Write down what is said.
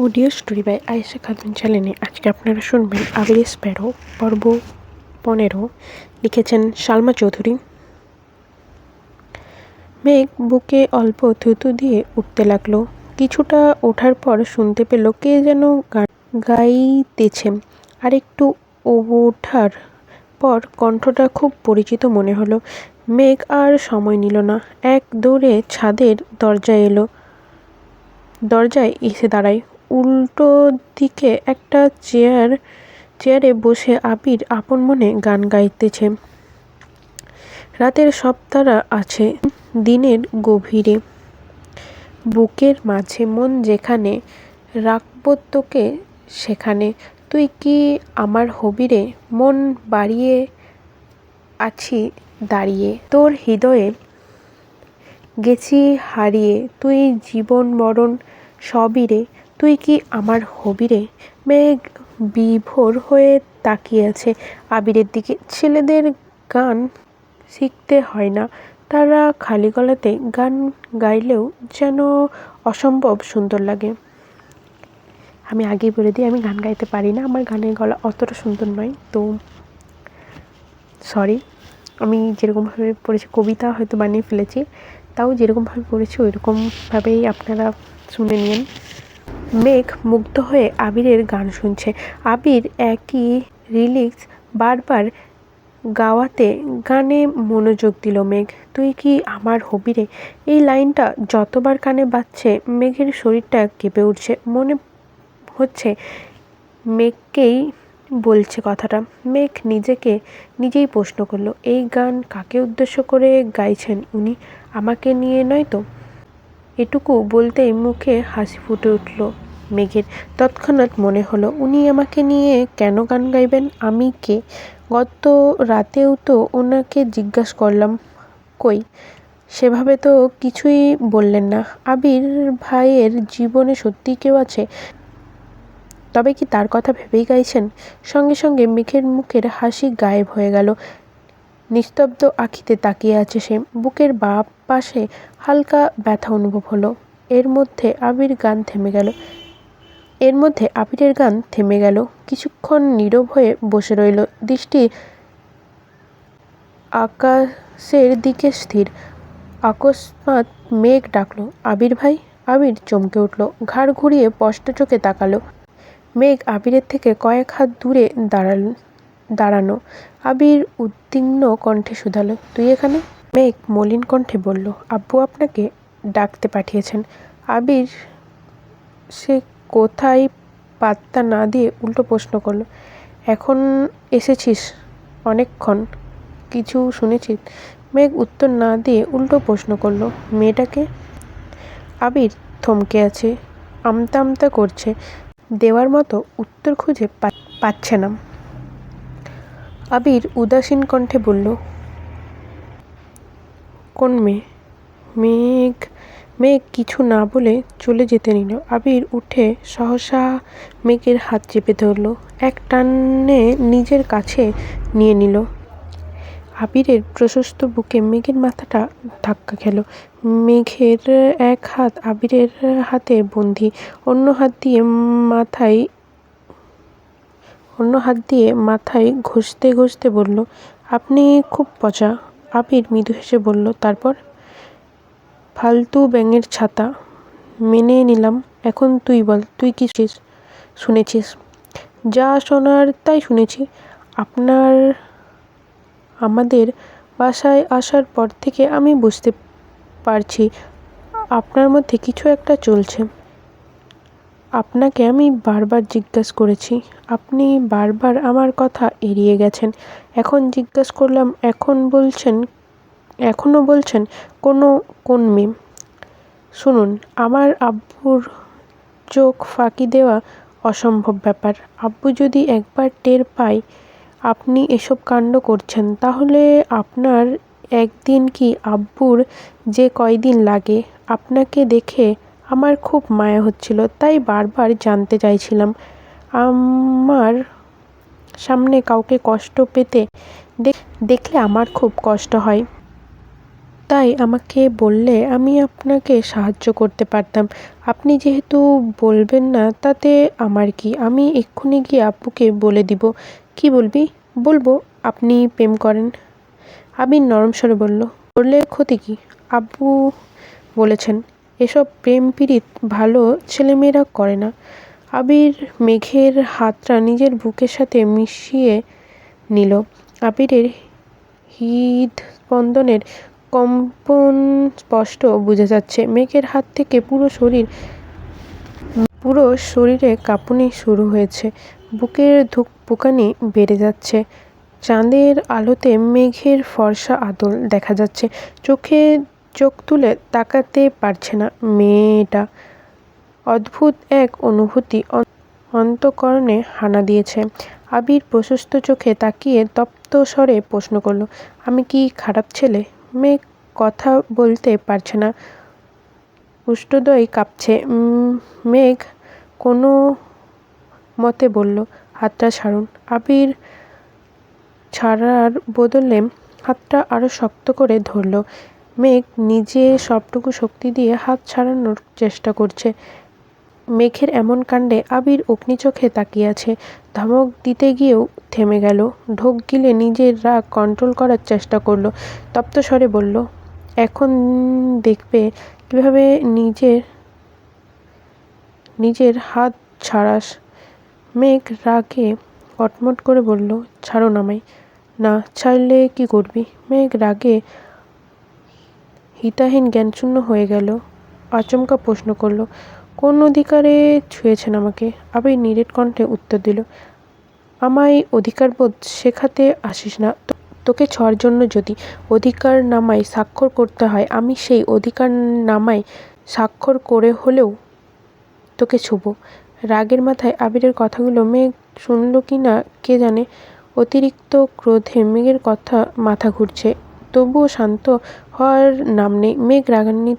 Audio story by Ayesha Khatun চ্যানেলে আজকে আপনারা শুনবেন আবির স্প্যারো পর্ব 15। লিখেছেন সালমা চৌধুরী। মেঘ বুকে অল্প থুতু দিয়ে উঠতে লাগলো। কিছুটা ওঠার পর শুনতে পেল কে যেন গান গাইতেছে। আর একটু ওঠার পর কণ্ঠটা খুব পরিচিত মনে হলো। মেঘ আর সময় নিল না, এক দৌড়ে ছাদের দরজায় এসে দাঁড়ায়। উল্টো দিকে একটা চেয়ারে বসে আবির আপন মনে গান গাইতেছে। রাতের সব তারা আছে দিনের গভীরে, বুকের মাঝে মন যেখানে, রাখবো তোকে সেখানে। তুই কি আমার হবি রে, মন বাড়িয়ে আছি দাঁড়িয়ে, তোর হৃদয়ে গেছি হারিয়ে। তুই জীবন মরণ সবই রে, তুই কি আমার হবি রে। মেঘ বিভোর হয়ে তাকিয়ে আছে আবিরের দিকে। ছেলেদের গান শিখতে হয় না, তারা খালি গলাতে গান গাইলেও যেন অসম্ভব সুন্দর লাগে। আমি আগেই বলে দিই, আমি গান গাইতে পারি না, আমার গানের গলা অতটা সুন্দর নয়, তো সরি। আমি যেরকমভাবে পড়েছি, কবিতা হয়তো বানিয়ে ফেলেছি, তাও যেরকমভাবে পড়েছি ওইরকমভাবেই আপনারা শুনে নিন। মেঘ মুগ্ধ হয়ে আবিরের গান শুনছে। আবির একই লিরিক্স বারবার গাওয়াতে গানে মনোযোগ দিল মেঘ। তুই কি আমার হবি রে, এই লাইনটা যতবার কানে বাজছে মেঘের শরীরটা কেঁপে উঠছে। মনে হচ্ছে মেঘকেই বলছে কথাটা। মেঘ নিজেকে নিজেই প্রশ্ন করলো, এই গান কাকে উদ্দেশ্য করে গাইছেন উনি? আমাকে নিয়ে নয় তো? এটুকু বলতেই মুখে হাসি ফুটে উঠল মেঘের। তৎক্ষণাৎ মনে হলো, উনি আমাকে নিয়ে কেন গান গাইবেন? আমি কে? গত রাতেও তো ওনাকে জিজ্ঞাসা করলাম, কই? সেভাবে তো কিছুই বললেন না। আবির ভাইয়ের জীবনে সত্যি কেউ আছে? তবে কি তার কথা ভেবেই গাইছেন? সঙ্গে সঙ্গে মেঘের মুখের হাসি গায়েব হয়ে গেল। নিস্তব্ধ আঁখিতে তাকিয়ে আছে সে। বুকের বাঁ পাশে হালকা ব্যথা অনুভব হলো। এর মধ্যে আবিরের গান থেমে গেল। কিছুক্ষণ নীরব হয়ে বসে রইল, দৃষ্টি আকাশের দিকে স্থির। অকস্মাৎ মেঘ ডাকলো, আবির ভাই। আবির চমকে উঠল, ঘাড় ঘুরিয়ে স্পষ্ট চোখে তাকালো। মেঘ আবিরের থেকে কয়েক হাত দূরে দাঁড়ানো। আবির উদ্বিগ্ন কণ্ঠে শুধালো, তুই এখানে? মেঘ মলিন কণ্ঠে বলল, আব্বু আপনাকে ডাকতে পাঠিয়েছেন। আবির সে কোথায় পাত্তা না দিয়ে উল্টো প্রশ্ন করল, এখন এসেছিস? অনেকক্ষণ? কিছু শুনেছিস? মেঘ উত্তর না দিয়ে উল্টো প্রশ্ন করল, মেয়েটাকে? আবির থমকে আছে, আমতা আমতা করছে, দেওয়ার মতো উত্তর খুঁজে পাচ্ছে না। আবির উদাসীন কণ্ঠে বলল, কোন মেয়ে? মেঘ কিছু না বলে চলে যেতে নিল। আবির উঠে সহসা মেঘের হাত চেপে ধরল, এক টানে নিজের কাছে নিয়ে নিল। আবিরের প্রশস্ত বুকে মেঘের মাথাটা ধাক্কা খেল। মেঘের এক হাত আবিরের হাতে বন্দি, অন্য হাত দিয়ে মাথায় ঘষতে ঘষতে বলল, আপনি খুব পচা। আবির মৃদু হেসে বলল, তারপর? ফালতু ব্যাঙের ছাতা, মেনে নিলাম। এখন তুই বল, তুই কি শুনেছিস? যা শোনার তাই শুনেছি। আমাদের বাসায় আসার পর থেকে আমি বুঝতে পারছি আপনার মধ্যে কিছু একটা চলছে। আপনাকে আমি বারবার জিজ্ঞাসা করেছি, আপনি বারবার আমার কথা এড়িয়ে গেছেন। এখন জিজ্ঞাসা করলাম, এখনও বলছেন কোন মেয়ে? শুনুন, আমার আব্বুর চোখ ফাঁকি দেওয়া অসম্ভব ব্যাপার। আব্বু যদি একবার টের পায় আপনি এসব কাণ্ড করছেন, তাহলে আপনার একদিন কি আব্বুর যে কয়দিন লাগে। আপনাকে দেখে আমার খুব মায়া হচ্ছিল, তাই বারবার জানতে চাইছিলাম। আমার সামনে কাউকে কষ্ট পেতে দেখলে আমার খুব কষ্ট হয়। তাই আমাকে বললে আমি আপনাকে সাহায্য করতে পারতাম। আপনি যেহেতু বলবেন না তাতে আমার কি, আমি এক্ষুনি গিয়ে আব্বুকে বলে দিব। কি বলবি? বলবো আপনি প্রেম করেন। আবির নরম স্বরে বলল, করলে ক্ষতি কি? আব্বু বলেছেন এসব প্রেম পীড়িত ভালো ছেলেমেয়েরা করে না। আবির মেঘের হাতটা নিজের বুকের সাথে মিশিয়ে নিল। আবিরের হৃদস্পন্দনের কম্পন স্পষ্ট বোঝা যাচ্ছে। মেঘের হাত থেকে পুরো শরীরে কাঁপুনি শুরু হয়েছে। বুকের ধুকপুকানি বেড়ে যাচ্ছে। চাঁদের আলোতে মেঘের ফর্সা আদল দেখা যাচ্ছে। চোখে চোখ তুলে তাকাতে পারছে না মেয়েটা। অদ্ভুত এক অনুভূতি অন্তঃকরণে হানা দিয়েছে। আবির প্রশস্ত চোখে তাকিয়ে তপ্ত স্বরে প্রশ্ন করল, আমি কি খারাপ ছেলে? মেঘ কথা বলতে পারছে না, উষ্ঠদয় কাঁপছে। মেঘ কোনো মতে বলল, হাতটা ছাড়ুন। আবির ছাড়ার বদলে হাতটা আরো শক্ত করে ধরল। মেঘ নিজে সবটুকু শক্তি দিয়ে হাত ছাড়ানোর চেষ্টা করছে। মেঘের এমন কাণ্ডে আবির অগ্নি চোখে তাকিয়ে আছে। ধমক দিতে গিয়েও থেমে গেল। ঢোক গিলে নিজের রাগ কন্ট্রোল করার চেষ্টা করলো। তপ্ত স্বরে বলল, এখন দেখবে কিভাবে নিজের হাত ছাড়াস। মেঘ রাগে কটমট করে বলল, ছাড়ুন আমায়। না ছাড়লে কি করবি? মেঘ রাগে হিতাহীন জ্ঞানশূন্য হয়ে গেল। আচমকা প্রশ্ন করল, কোন অধিকারে ছুঁয়েছেন আমাকে? আবির নিরেট কণ্ঠে উত্তর দিল, আমায় অধিকারবোধ শেখাতে আসিস না। তোকে ছোঁয়ার জন্য যদি অধিকারনামায় স্বাক্ষর করতে হয়, আমি সেই অধিকারনামায় স্বাক্ষর করে হলেও তোকে ছুঁব। রাগের মাথায় আবিরের কথাগুলো মেঘ শুনল কি না কে জানে। অতিরিক্ত ক্রোধে মেঘের মাথা ঘুরছে, তবুও শান্ত হওয়ার নাম নেই। মেঘ রাগান্বিত